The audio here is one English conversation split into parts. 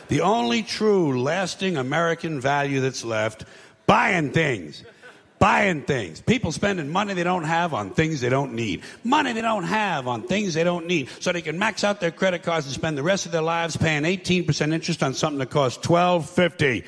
The only true, lasting American value that's left, buying things. Buying things. People spending money they don't have on things they don't need. Money they don't have on things they don't need. So they can max out their credit cards and spend the rest of their lives paying 18% interest on something that costs $12.50.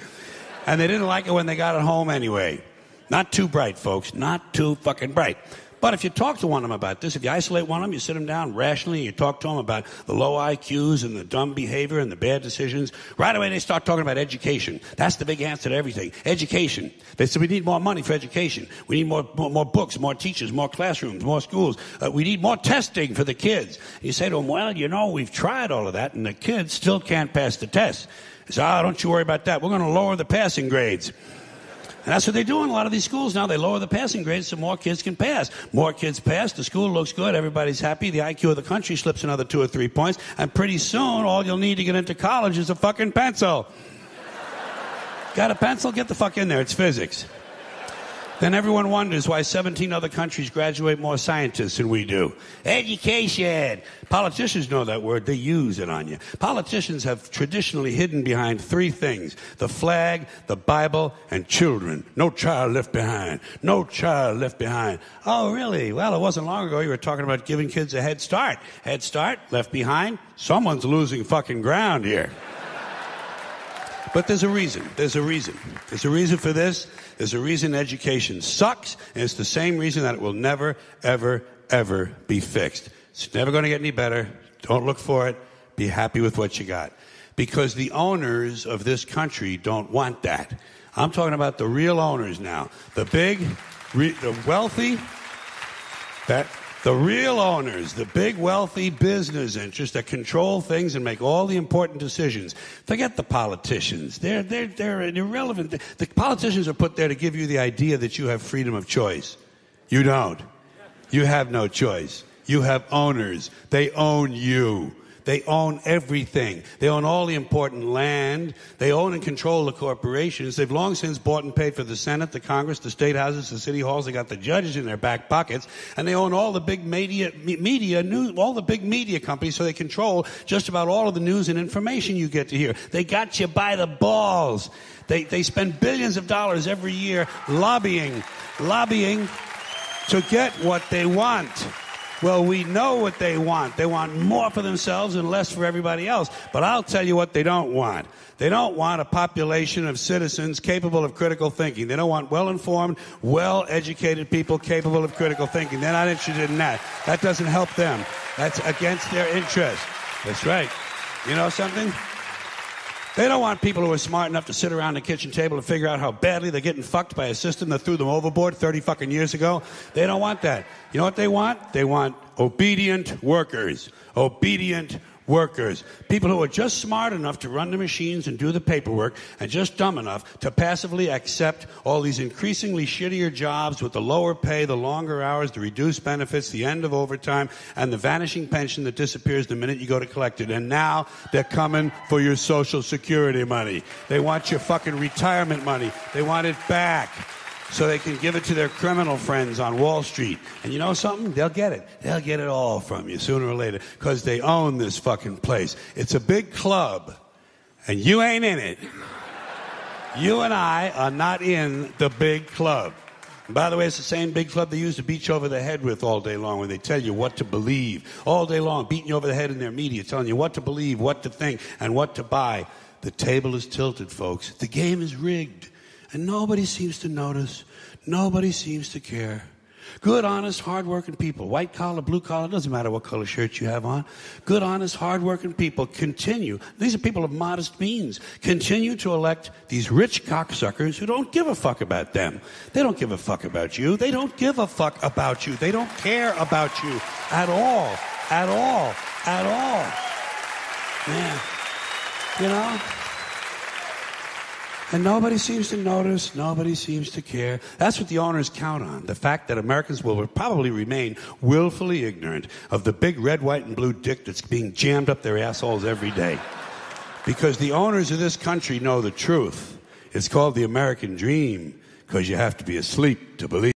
And they didn't like it when they got it home anyway. Not too bright, folks. Not too fucking bright. But if you talk to one of them about this, if you isolate one of them, you sit them down rationally, and you talk to them about the low IQs and the dumb behavior and the bad decisions, right away they start talking about education. That's the big answer to everything. Education. They say we need more money for education. We need more books, more teachers, more classrooms, more schools. We need more testing for the kids. You say to them, well, you know, we've tried all of that, and the kids still can't pass the test. They say, don't you worry about that. We're going to lower the passing grades. And that's what they do in a lot of these schools now. They lower the passing grades so more kids can pass. More kids pass, the school looks good, everybody's happy, the IQ of the country slips another 2 or 3 points, and pretty soon all you'll need to get into college is a fucking pencil. Got a pencil? Get the fuck in there. It's physics. Then everyone wonders why 17 other countries graduate more scientists than we do. Education. Politicians know that word. They use it on you. Politicians have traditionally hidden behind 3 things: the flag, the Bible, and children. No child left behind. No child left behind. Oh, really? Well, it wasn't long ago you were talking about giving kids a head start. Head start, left behind. Someone's losing fucking ground here. But there's a reason. There's a reason. There's a reason for this. There's a reason education sucks, and it's the same reason that it will never, ever, ever be fixed. It's never going to get any better. Don't look for it. Be happy with what you got. Because the owners of this country don't want that. I'm talking about the real owners now. The big, the wealthy, the real owners, the big wealthy business interests that control things and make all the important decisions. Forget the politicians. They're irrelevant. The politicians are put there to give you the idea that you have freedom of choice. You don't. You have no choice. You have owners. They own you. They own everything. They own all the important land. They own and control the corporations. They've long since bought and paid for the Senate, the Congress, the state houses, the city halls. They got the judges in their back pockets. And they own all the big all the big media companies, so they control just about all of the news and information you get to hear. They got you by the balls. They spend billions of dollars every year lobbying to get what they want. Well, we know what they want. They want more for themselves and less for everybody else. But I'll tell you what they don't want. They don't want a population of citizens capable of critical thinking. They don't want well-informed, well-educated people capable of critical thinking. They're not interested in that. That doesn't help them. That's against their interest. That's right. You know something? They don't want people who are smart enough to sit around the kitchen table and figure out how badly they're getting fucked by a system that threw them overboard 30 fucking years ago. They don't want that. You know what they want? They want obedient workers. Obedient workers. People who are just smart enough to run the machines and do the paperwork, and just dumb enough to passively accept all these increasingly shittier jobs with the lower pay, the longer hours, the reduced benefits, the end of overtime, and the vanishing pension that disappears the minute you go to collect it. And now they're coming for your Social Security money. They want your fucking retirement money. They want it back, so they can give it to their criminal friends on Wall Street. And you know something? They'll get it. They'll get it all from you sooner or later, because they own this fucking place. It's a big club, and you ain't in it. You and I are not in the big club. And by the way, it's the same big club they use to beat you over the head with all day long, when they tell you what to believe. All day long, beating you over the head in their media, telling you what to believe, what to think, and what to buy. The table is tilted, folks. The game is rigged. And nobody seems to notice. Nobody seems to care. Good, honest, hard-working people, white collar, blue collar, doesn't matter what color shirt you have on. Good, honest, hard-working people continue. These are people of modest means. Continue to elect these rich cocksuckers who don't give a fuck about them. They don't give a fuck about you. They don't give a fuck about you. They don't care about you at all. At all. At all. Man. You know? And nobody seems to notice, nobody seems to care. That's what the owners count on, the fact that Americans will probably remain willfully ignorant of the big red, white, and blue dick that's being jammed up their assholes every day. Because the owners of this country know the truth. It's called the American dream, because you have to be asleep to believe.